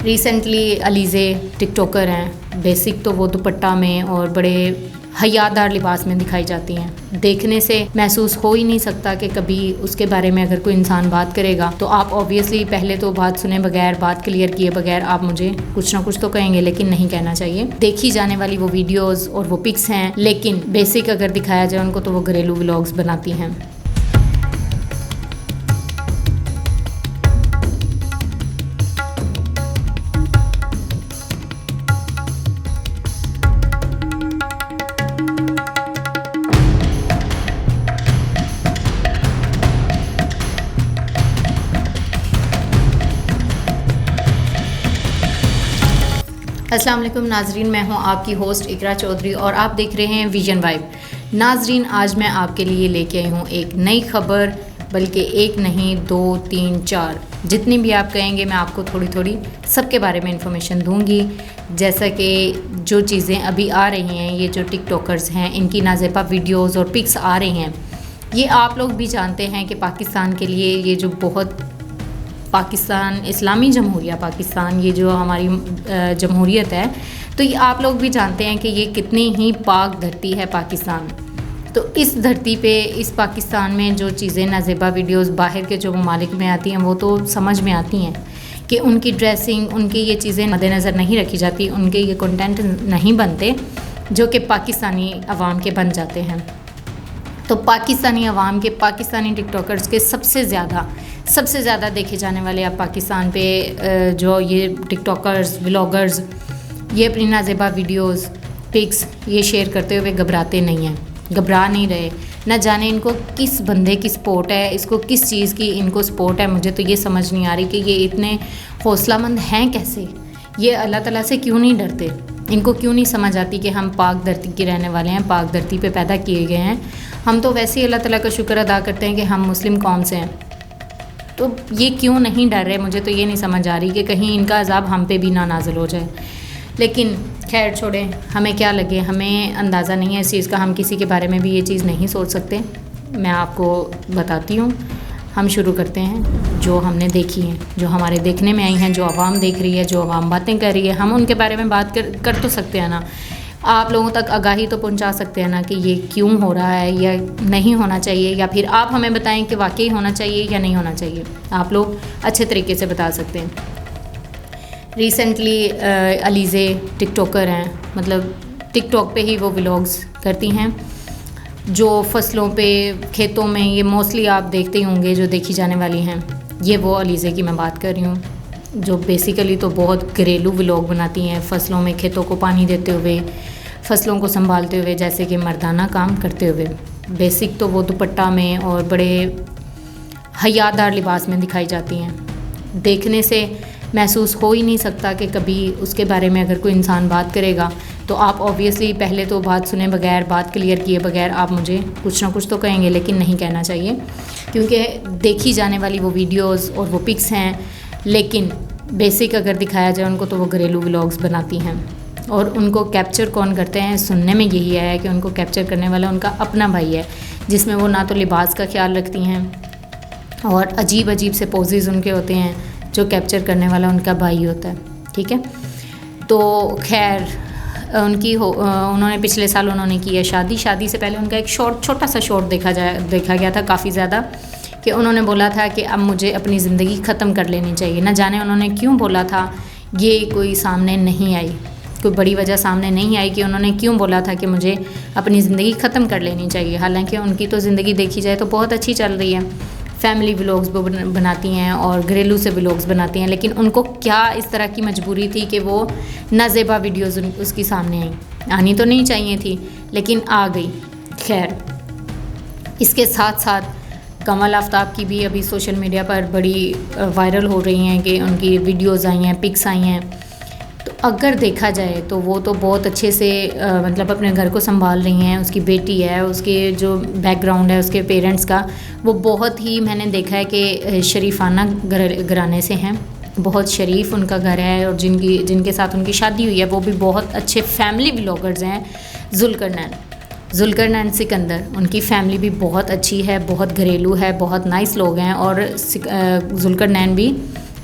Recently Alizeh TikToker हैं। Basic तो वो दुपट्टा में और बड़े हयादार लिबास में दिखाई जाती हैं। देखने से महसूस हो ही नहीं सकता कि कभी उसके बारे में अगर कोई इंसान बात करेगा तो आप ऑब्वियसली पहले तो बात सुने बगैर, बात क्लियर किए बगैर आप मुझे कुछ ना कुछ तो कहेंगे, लेकिन नहीं कहना चाहिए। देखी जाने वाली वो वीडियोस और वो पिक्स हैं, लेकिन बेसिक अगर दिखाया जाए उनको तो वो घरेलू व्लॉग्स बनाती हैं। अस्सलाम वालेकुम नाजरीन, मैं हूं आपकी होस्ट इकरा चौधरी और आप देख रहे हैं विजन वाइब। नाजरीन, आज मैं आपके लिए लेके आई हूं एक नई खबर, बल्कि एक नहीं, 2, 3, 4 जितनी भी आप कहेंगे मैं आपको थोड़ी थोड़ी सबके बारे में इंफॉर्मेशन दूंगी। जैसा कि जो चीज़ें अभी आ रही हैं, ये जो टिकटॉकर्स हैं इनकी नाज़ेबा वीडियोज़ और पिक्स आ रही हैं, ये आप लोग भी जानते हैं कि पाकिस्तान के लिए ये जो बहुत पाकिस्तान इस्लामी जमहूरिया पाकिस्तान, ये जो हमारी जमहूरियत है, तो ये आप लोग भी जानते हैं कि ये कितनी ही पाक धरती है पाकिस्तान। तो इस धरती पे, इस पाकिस्तान में जो चीज़ें नाज़ेबा वीडियोस बाहर के जो ममालिक में आती हैं वो तो समझ में आती हैं कि उनकी ड्रेसिंग, उनकी ये चीज़ें मद्देनज़र नहीं रखी जाती, उनके ये कंटेंट नहीं बनते जो कि पाकिस्तानी अवाम के बन जाते हैं। तो पाकिस्तानी अवाम के, पाकिस्तानी टिकटॉकर्स के सबसे ज़्यादा देखे जाने वाले अब पाकिस्तान पे जो ये टिकटॉकर्स, व्लॉगर्स, ये अपनी नाज़ेबा वीडियोस, पिक्स ये शेयर करते हुए घबराते नहीं हैं, घबरा नहीं रहे। न जाने इनको किस बंदे की सपोर्ट है, इसको किस चीज़ की इनको सपोर्ट है, मुझे तो ये समझ नहीं आ रही कि ये इतने हौसलामंद हैं कैसे। ये अल्लाह ताला से क्यों नहीं डरते? इनको क्यों नहीं समझ आती कि हम पाक धरती के रहने वाले हैं, पाक धरती पे पैदा किए गए हैं। हम तो वैसे ही अल्लाह ताला का शुक्र अदा करते हैं कि हम मुस्लिम कौम से हैं, तो ये क्यों नहीं डर रहे? मुझे तो ये नहीं समझ आ रही कि कहीं इनका अजाब हम पे भी ना नाज़िल हो जाए। लेकिन खैर छोड़ें, हमें क्या लगे, हमें अंदाज़ा नहीं है इस चीज़ का, हम किसी के बारे में भी ये चीज़ नहीं सोच सकते। मैं आपको बताती हूँ, हम शुरू करते हैं जो हमने देखी हैं, जो हमारे देखने में आई हैं, जो आवाम देख रही है, जो आवाम बातें कर रही है, हम उनके बारे में बात कर तो सकते हैं ना। आप लोगों तक आगाही तो पहुंचा सकते हैं ना कि ये क्यों हो रहा है या नहीं होना चाहिए, या फिर आप हमें बताएं कि वाकई होना चाहिए या नहीं होना चाहिए। आप लोग अच्छे तरीके से बता सकते हैं। रिसेंटली अलीज़े टिकटॉकर हैं, मतलब टिकटॉक पे ही वो व्लॉग्स करती हैं जो फसलों पे, खेतों में, ये मोस्टली आप देखते ही होंगे जो देखी जाने वाली हैं। ये वो अलीज़े की मैं बात कर रही हूँ जो बेसिकली तो बहुत घरेलू व्लॉग बनाती हैं, फसलों में, खेतों को पानी देते हुए, फसलों को संभालते हुए, जैसे कि मर्दाना काम करते हुए। बेसिक तो वो दुपट्टा में और बड़े हयादार लिबास में दिखाई जाती हैं। देखने से महसूस हो ही नहीं सकता कि कभी उसके बारे में अगर कोई इंसान बात करेगा तो आप ऑब्वियसली पहले तो बात सुने बगैर, बात क्लियर किए बगैर आप मुझे कुछ ना कुछ तो कहेंगे, लेकिन नहीं कहना चाहिए, क्योंकि देखी जाने वाली वो वीडियोस और वो पिक्स हैं, लेकिन बेसिक अगर दिखाया जाए उनको तो वो घरेलू व्लॉग्स बनाती हैं। और उनको कैप्चर कौन करते हैं, सुनने में यही आया है कि उनको कैप्चर करने वाला उनका अपना भाई है, जिसमें वो ना तो लिबास का ख्याल रखती हैं और अजीब अजीब से पोजेज़ उनके होते हैं। जो कैप्चर करने वाला उनका भाई होता है, ठीक है। तो खैर उन्होंने पिछले साल उन्होंने की है शादी से पहले उनका एक छोटा सा शॉर्ट देखा गया था काफ़ी ज़्यादा, कि उन्होंने बोला था कि अब मुझे अपनी ज़िंदगी ख़त्म कर लेनी चाहिए। न जाने उन्होंने क्यों बोला था, ये कोई सामने नहीं आई, कोई बड़ी वजह सामने नहीं आई कि उन्होंने क्यों बोला था कि मुझे अपनी ज़िंदगी ख़त्म कर लेनी चाहिए। हालांकि उनकी तो ज़िंदगी देखी जाए तो बहुत अच्छी चल रही है, फैमिली व्लॉग्स बनाती हैं और घरेलू से व्लॉग्स बनाती हैं, लेकिन उनको क्या इस तरह की मजबूरी थी कि वो नाज़ेबा वीडियोज़ उसकी सामने आई? आनी तो नहीं चाहिए थी, लेकिन आ गई। खैर, इसके साथ साथ कमल आफ्ताब की भी अभी सोशल मीडिया पर बड़ी वायरल हो रही हैं कि उनकी वीडियोज़ आई हैं, पिक्स आई हैं। तो अगर देखा जाए तो वो तो बहुत अच्छे से मतलब अपने घर को संभाल रही हैं। उसकी बेटी है, उसके जो बैकग्राउंड है उसके पेरेंट्स का, वो बहुत ही, मैंने देखा है कि शरीफाना घराने से हैं, बहुत शरीफ उनका घर है, और जिनके साथ उनकी शादी हुई है वो भी बहुत अच्छे फैमिली व्लॉगर्स हैं। जुल्करनैन सिकंदर, उनकी फैमिली भी बहुत अच्छी है, बहुत घरेलू है, बहुत नाइस लोग हैं। और जुल्करनैन भी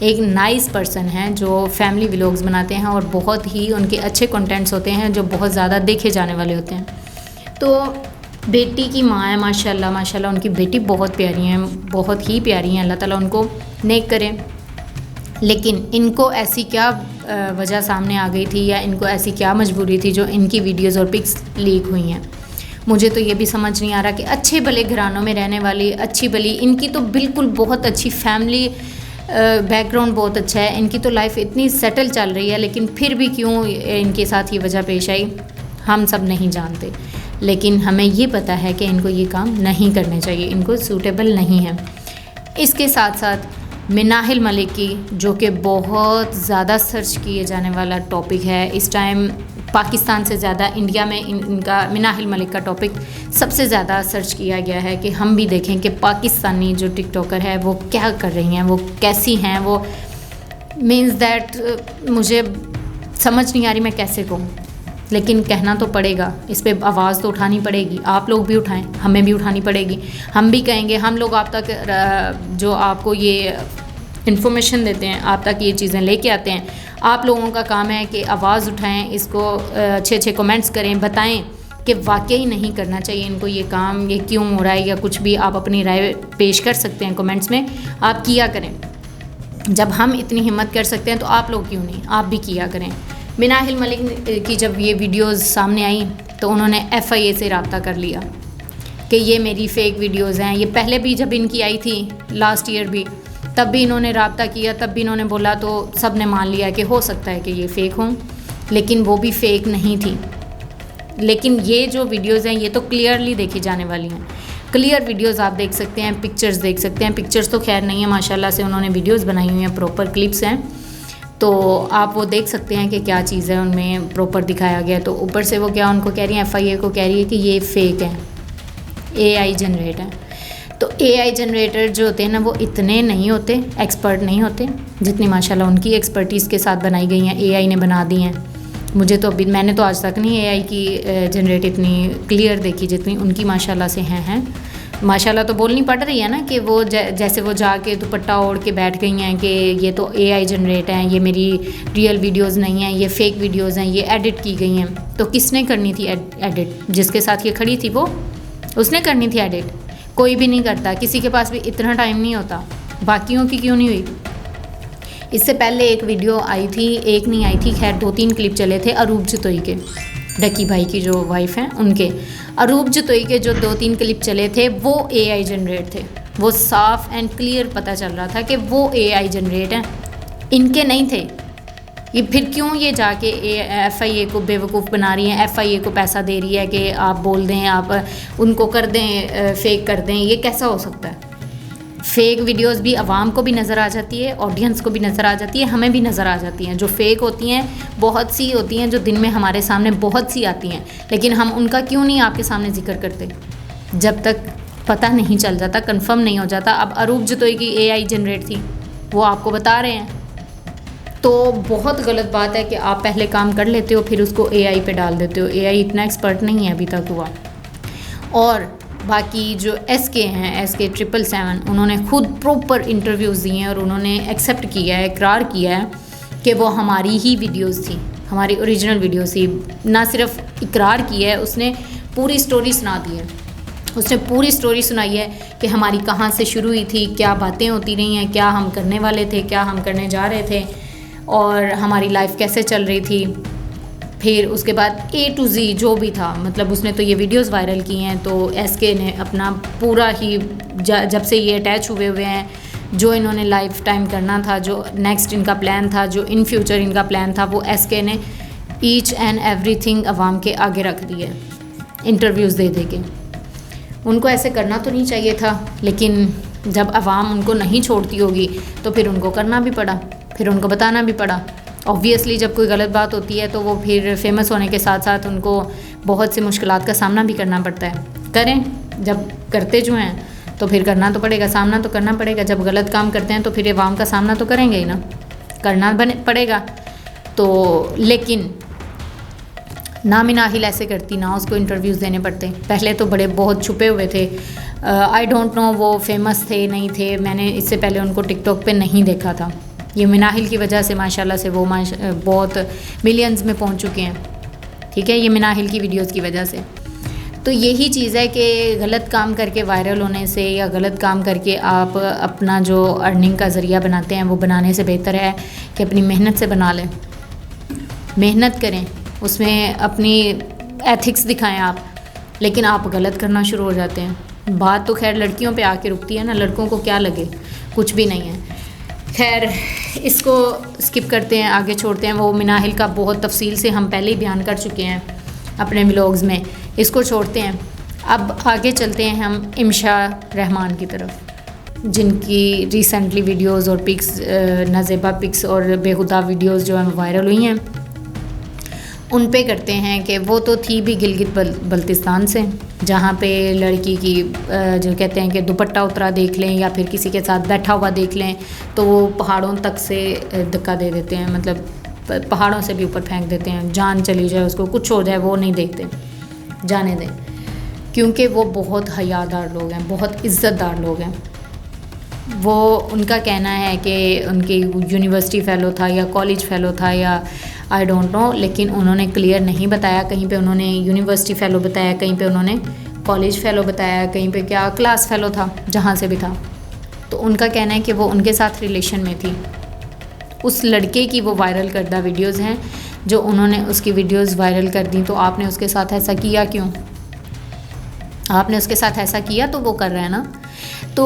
एक नाइस पर्सन हैं जो फैमिली व्लॉग्स बनाते हैं और बहुत ही उनके अच्छे कंटेंट्स होते हैं जो बहुत ज़्यादा देखे जाने वाले होते हैं। तो बेटी की माँ है, माशाल्लाह माशाल्लाह, उनकी बेटी बहुत प्यारी हैं, बहुत ही प्यारी हैं, अल्लाह ताला उनको नेक करें। लेकिन इनको ऐसी क्या वजह सामने आ गई थी या इनको ऐसी क्या मजबूरी थी जो इनकी वीडियोज़ और पिक्स लीक हुई हैं। मुझे तो ये भी समझ नहीं आ रहा कि अच्छे भले घरानों में रहने वाली, अच्छी भली, इनकी तो बिल्कुल बहुत अच्छी फैमिली बैकग्राउंड बहुत अच्छा है, इनकी तो लाइफ इतनी सेटल चल रही है, लेकिन फिर भी क्यों इनके साथ ये वजह पेश आई हम सब नहीं जानते। लेकिन हमें ये पता है कि इनको ये काम नहीं करने चाहिए, इनको सूटेबल नहीं है। इसके साथ साथ मिनाहिल मलिक की, जो कि बहुत ज़्यादा सर्च किए जाने वाला टॉपिक है इस टाइम, पाकिस्तान से ज़्यादा इंडिया में इनका मिनाहिल मलिक का टॉपिक सबसे ज़्यादा सर्च किया गया है कि हम भी देखें कि पाकिस्तानी जो टिकटॉकर है वो क्या कर रही हैं, वो कैसी हैं, वो मीन्स दैट मुझे समझ नहीं आ रही मैं कैसे कहूँ, लेकिन कहना तो पड़ेगा, इस पर आवाज़ तो उठानी पड़ेगी। आप लोग भी उठाएं, हमें भी उठानी पड़ेगी, हम भी कहेंगे। हम लोग आप तक जो आपको ये इन्फॉर्मेशन देते हैं, आप तक ये चीज़ें लेके आते हैं, आप लोगों का काम है कि आवाज़ उठाएं, इसको अच्छे अच्छे कमेंट्स करें, बताएं कि वाकई नहीं करना चाहिए इनको ये काम, ये क्यों हो रहा है, या कुछ भी आप अपनी राय पेश कर सकते हैं कमेंट्स में, आप किया करें। जब हम इतनी हिम्मत कर सकते हैं तो आप लोग क्यों नहीं, आप भी किया करें। मिनाहिल मलिक की जब ये वीडियोज़ सामने आई तो उन्होंने FIA से रब्ता कर लिया कि ये मेरी फ़ेक वीडियोज़ हैं। ये पहले भी जब इनकी आई थी लास्ट ईयर भी, तब भी इन्होंने रब्ता किया, तब भी इन्होंने बोला, तो सब ने मान लिया कि हो सकता है कि ये फ़ेक हों, लेकिन वो भी फ़ेक नहीं थी। लेकिन ये जो वीडियोज़ हैं ये तो क्लियरली देखी जाने वाली हैं, क्लियर वीडियोज़ आप देख सकते हैं, पिक्चर्स देख सकते हैं। पिक्चर्स तो खैर नहीं है, माशाल्लाह से उन्होंने वीडियोज़ बनाई हुई हैं, प्रॉपर क्लिप्स हैं, तो आप वो देख सकते हैं कि क्या चीज़ है उनमें प्रॉपर दिखाया गया। तो ऊपर से वो क्या उनको कह रही हैं, FIA को कह रही है कि ये फ़ेक है, AI जनरेट है। तो AI जनरेटर जो होते हैं ना, वो इतने नहीं होते, एक्सपर्ट नहीं होते जितनी माशाल्लाह उनकी एक्सपर्टीज़ के साथ बनाई गई हैं, AI ने बना दी हैं। मुझे तो अभी, मैंने तो आज तक नहीं AI की जनरेट इतनी क्लियर देखी जितनी उनकी माशाल्लाह से हैं। माशाल्लाह तो बोलनी पड़ रही है ना कि वो जैसे वो जाके दुपट्टा ओढ़ के बैठ गई हैं कि ये तो AI जनरेट हैं, ये मेरी रियल वीडियोस नहीं हैं, ये फ़ेक वीडियोस हैं, ये एडिट की गई हैं। तो किसने करनी थी एडिट? जिसके साथ ये खड़ी थी वो, उसने करनी थी एडिट। कोई भी नहीं करता, किसी के पास भी इतना टाइम नहीं होता। बाकियों की क्यों नहीं हुई? इससे पहले एक वीडियो आई थी, एक नहीं आई थी, खैर 2-3 क्लिप चले थे अरूप जतोई के, डकी भाई की जो वाइफ हैं उनके। अरूप जतोई के जो 2-3 क्लिप चले थे वो AI जनरेट थे, वो साफ एंड क्लियर पता चल रहा था कि वो AI जनरेट हैं, इनके नहीं थे। ये फिर क्यों ये जाके FIA को बेवकूफ़ बना रही हैं, FIA को पैसा दे रही है कि आप बोल दें, आप उनको कर दें, फ़ेक कर दें? ये कैसा हो सकता है? फ़ेक वीडियोस भी आवाम को भी नज़र आ जाती है, ऑडियंस को भी नज़र आ जाती है, हमें भी नज़र आ जाती हैं। जो फ़ेक होती हैं बहुत सी होती हैं, जो दिन में हमारे सामने बहुत सी आती हैं, लेकिन हम उनका क्यों नहीं आपके सामने जिक्र करते जब तक पता नहीं चल जाता, कंफर्म नहीं हो जाता। अब अरूप जतोई की AI जनरेट थी, वो आपको बता रहे हैं, तो बहुत गलत बात है कि आप पहले काम कर लेते हो फिर उसको AI पे डाल देते हो। AI इतना एक्सपर्ट नहीं है अभी तक हुआ। और बाकी जो SK हैं, SK777, उन्होंने खुद प्रॉपर इंटरव्यूज़ दिए हैं और उन्होंने एक्सेप्ट किया है, इकरार किया है कि वो हमारी ही वीडियोज़ थी, हमारी ओरिजिनल वीडियोज़ थी। ना सिर्फ इकरार किया है, उसने पूरी स्टोरी सुना दी है। उसने पूरी स्टोरी सुनाई है कि हमारी कहाँ से शुरू हुई थी, क्या बातें होती रही हैं, क्या हम करने वाले थे, क्या हम करने जा रहे थे, और हमारी लाइफ कैसे चल रही थी। फिर उसके बाद A to Z जो भी था, मतलब उसने तो ये वीडियोस वायरल की हैं। तो SK ने अपना पूरा ही जब से ये अटैच हुए हैं, जो इन्होंने लाइफ टाइम करना था, जो नेक्स्ट इनका प्लान था, जो इन फ्यूचर इनका प्लान था, वो SK ने ईच एंड एवरीथिंग अवाम के आगे रख दी है इंटरव्यूज़ दे के। उनको ऐसे करना तो नहीं चाहिए था, लेकिन जब अवाम उनको नहीं छोड़ती होगी तो फिर उनको करना भी पड़ा, फिर उनको बताना भी पड़ा। ऑब्वियसली जब कोई गलत बात होती है तो वो फिर फेमस होने के साथ साथ उनको बहुत सी मुश्किलात का सामना भी करना पड़ता है। करें, जब करते जो हैं तो फिर करना तो पड़ेगा, सामना तो करना पड़ेगा। जब गलत काम करते हैं तो फिर अवाम का सामना तो करेंगे ही ना, करना पड़ेगा। तो लेकिन ना मिनाहिल ऐसे करती, ना उसको इंटरव्यूज़ देने पड़ते। पहले तो बड़े बहुत छुपे हुए थे। आई डोंट नो वो फेमस थे नहीं थे, मैंने इससे पहले उनको टिकटॉक पे नहीं देखा था। ये मिनाहिल की वजह से माशाल्लाह से वो बहुत मिलियंस में पहुंच चुके हैं, ठीक है, ये मिनाहिल की वीडियोस की वजह से। तो यही चीज़ है कि गलत काम करके वायरल होने से या गलत काम करके आप अपना जो अर्निंग का ज़रिया बनाते हैं वो बनाने से बेहतर है कि अपनी मेहनत से बना लें, मेहनत करें, उसमें अपनी एथिक्स दिखाएं आप, लेकिन आप गलत करना शुरू हो जाते हैं। बात तो खैर लड़कियों पे आके रुकती है ना, लड़कों को क्या लगे, कुछ भी नहीं है। खैर इसको स्किप करते हैं, आगे छोड़ते हैं। वो मिनाहिल का बहुत तफसील से हम पहले ही बयान कर चुके हैं अपने व्लॉग्स में, इसको छोड़ते हैं। अब आगे चलते हैं हम इमशा रहमान की तरफ, जिनकी रिसेंटली वीडियोस और पिक्स, नाजेबा पिक्स और बेहुदा वीडियोस जो हैं वायरल हुई हैं। उन पे करते हैं कि वो तो थी भी गिलगित बल्तिस्तान से, जहाँ पे लड़की की जो कहते हैं कि दुपट्टा उतरा देख लें या फिर किसी के साथ बैठा हुआ देख लें तो वो पहाड़ों तक से धक्का दे देते हैं, मतलब पहाड़ों से भी ऊपर फेंक देते हैं, जान चली जाए उसको, कुछ हो जाए वो नहीं देखते, जाने दें, क्योंकि वो बहुत हयादार लोग हैं, बहुत इज़्ज़तदार लोग हैं। वो उनका कहना है कि उनकी यूनिवर्सिटी फ़ेलो था या कॉलेज फ़ेलो था या आई डोंट नो, लेकिन उन्होंने क्लियर नहीं बताया। कहीं पे उन्होंने यूनिवर्सिटी फ़ेलो बताया, कहीं पे उन्होंने कॉलेज फ़ेलो बताया, कहीं पे क्या क्लास फ़ेलो था, जहाँ से भी था। तो उनका कहना है कि वो उनके साथ रिलेशन में थी। उस लड़के की वो वायरल करदा वीडियोज़ हैं जो उन्होंने उसकी वीडियोज़ वायरल कर दी। तो आपने उसके साथ ऐसा किया क्यों? आपने उसके साथ ऐसा किया तो वो कर रहा है ना। तो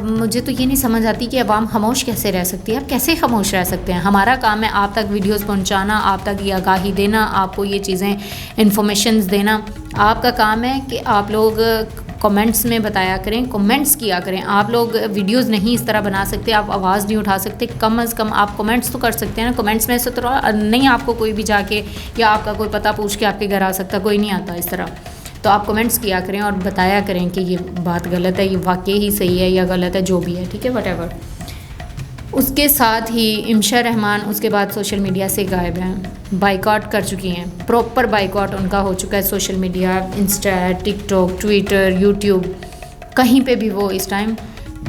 मुझे तो ये नहीं समझ आती कि अवाम खामोश कैसे रह सकती है। आप कैसे खामोश रह सकते हैं? हमारा काम है आप तक वीडियोस पहुंचाना, आप तक ये आगाही देना, आपको ये चीज़ें इन्फॉर्मेशंस देना। आपका काम है कि आप लोग कमेंट्स में बताया करें, कमेंट्स किया करें। आप लोग वीडियोस नहीं इस तरह बना सकते, आप आवाज़ नहीं उठा सकते, कम अज़ कम आप कमेंट्स तो कर सकते हैं ना। कमेंट्स में से तो नहीं आपको कोई भी जाके या आपका कोई पता पूछ के आपके घर आ सकता, कोई नहीं आता इस तरह। तो आप कमेंट्स किया करें और बताया करें कि ये बात गलत है, ये वाकई ही सही है या गलत है, जो भी है, ठीक है, व्हाटएवर। उसके साथ ही इमशा रहमान उसके बाद सोशल मीडिया से गायब हैं, बाइकआउट कर चुकी हैं, प्रॉपर बाइकआउट उनका हो चुका है। Social media, Insta, TikTok, Twitter, YouTube, कहीं पे भी वो इस टाइम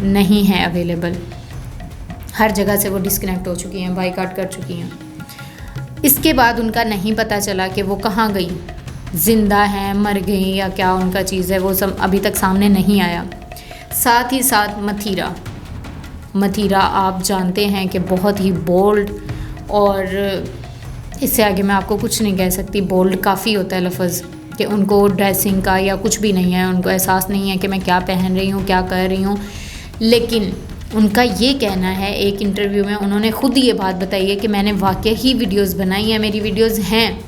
नहीं है अवेलेबल। हर जगह से वो डिस्कनेक्ट हो चुकी हैं, बाइकआउट कर चुकी हैं। इसके बाद उनका नहीं पता चला कि वो कहाँ गई, ज़िंदा हैं, मर गई या क्या उनका चीज़ है, वो सब अभी तक सामने नहीं आया। साथ ही साथ मथीरा आप जानते हैं कि बहुत ही बोल्ड, और इससे आगे मैं आपको कुछ नहीं कह सकती। बोल्ड काफ़ी होता है लफ्ज़, कि उनको ड्रेसिंग का या कुछ भी नहीं है, उनको एहसास नहीं है कि मैं क्या पहन रही हूँ, क्या कर रही हूँ। लेकिन उनका ये कहना है, एक इंटरव्यू में उन्होंने ख़ुद ये बात बताई है कि मैंने वाकई ही वीडियोज़ बनाई हैं, मेरी वीडियोज़ हैं,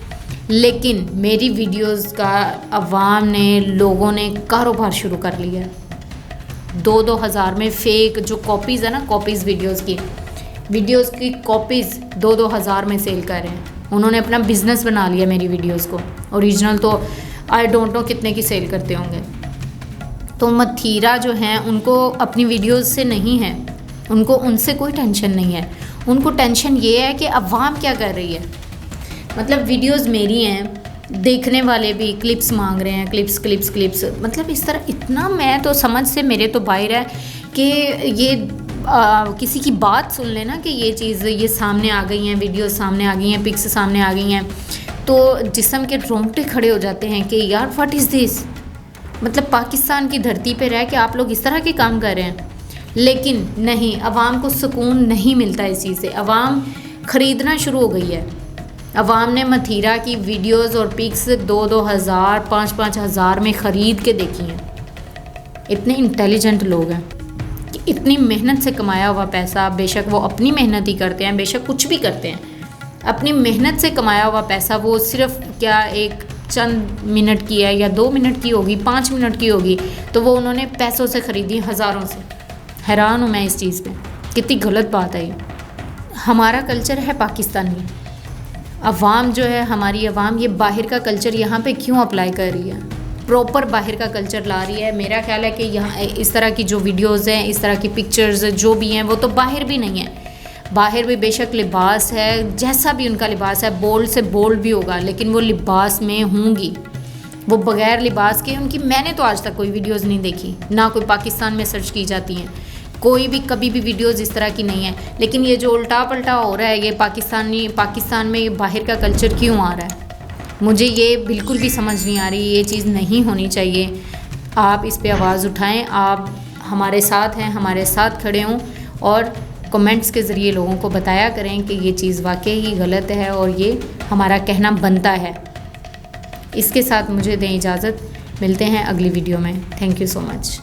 लेकिन मेरी वीडियोज़ का अवाम ने, लोगों ने कारोबार शुरू कर लिया है। 2-2 हज़ार में फ़ेक जो कॉपीज़ है ना, कॉपीज़ वीडियोज़ की कॉपीज़ 2-2 हज़ार में सेल कर रहे हैं। उन्होंने अपना बिज़नेस बना लिया मेरी वीडियोज़ को। ओरिजिनल तो आई डोंट नो कितने की सेल करते होंगे। तो मथीरा जो हैं उनको अपनी वीडियोज़ से नहीं है, उनको उनसे कोई टेंशन नहीं है। उनको टेंशन ये है कि अवाम क्या कर रही है। मतलब वीडियोज़ मेरी हैं, देखने वाले भी क्लिप्स मांग रहे हैं, क्लिप्स, मतलब इस तरह इतना, मैं तो समझ से मेरे तो बाहर है कि ये किसी की बात सुन लेना कि ये चीज़ ये सामने आ गई हैं, वीडियोज़ सामने आ गई हैं, पिक्स सामने आ गई हैं, तो जिस्म के रोंगटे खड़े हो जाते हैं कि यार व्हाट इज़ दिस। मतलब पाकिस्तान की धरती पे रह के आप लोग इस तरह के काम कर रहे हैं। लेकिन नहीं, अवाम को सुकून नहीं मिलता इस चीज़ से। अवाम ख़रीदना शुरू हो गई है। अवाम ने मथीरा की वीडियोस और पिक्स 2-2 हज़ार, 5-5 हज़ार में ख़रीद के देखी हैं। इतने इंटेलिजेंट लोग हैं कि इतनी मेहनत से कमाया हुआ पैसा, बेशक वो अपनी मेहनत ही करते हैं, बेशक कुछ भी करते हैं, अपनी मेहनत से कमाया हुआ पैसा वो सिर्फ क्या एक चंद मिनट की है या 2 मिनट की होगी, 5 मिनट की होगी, तो वो उन्होंने पैसों से ख़रीदी, हज़ारों से। हैरान हूँ मैं इस चीज़ पे, कितनी गलत बात है ये। हमारा कल्चर है पाकिस्तानी, अवाम जो है, हमारी अवाम ये बाहर का कल्चर यहाँ पे क्यों अप्लाई कर रही है, प्रॉपर बाहर का कल्चर ला रही है। मेरा ख्याल है कि यहाँ इस तरह की जो वीडियोज़ हैं, इस तरह की पिक्चर्स जो भी हैं, वो तो बाहर भी नहीं है। बाहर भी बेशक लिबास है, जैसा भी उनका लिबास है, बोल्ड से बोल्ड भी होगा, लेकिन वो लिबास में होंगी। वो बग़ैर लिबास के उनकी मैंने तो आज तक कोई वीडियोज़ नहीं देखी, ना कोई पाकिस्तान में सर्च की जाती हैं। कोई भी कभी भी वीडियोज़ इस तरह की नहीं है। लेकिन ये जो उल्टा पल्टा हो रहा है, ये पाकिस्तान में ये बाहर का कल्चर क्यों आ रहा है, मुझे ये बिल्कुल भी समझ नहीं आ रही। ये चीज़ नहीं होनी चाहिए। आप इस पे आवाज़ उठाएं, आप हमारे साथ हैं, हमारे साथ खड़े हों और कमेंट्स के ज़रिए लोगों को बताया करें कि ये चीज़ वाकई ही गलत है और ये हमारा कहना बनता है। इसके साथ मुझे दें इजाज़त, मिलते हैं अगली वीडियो में। Thank you so much.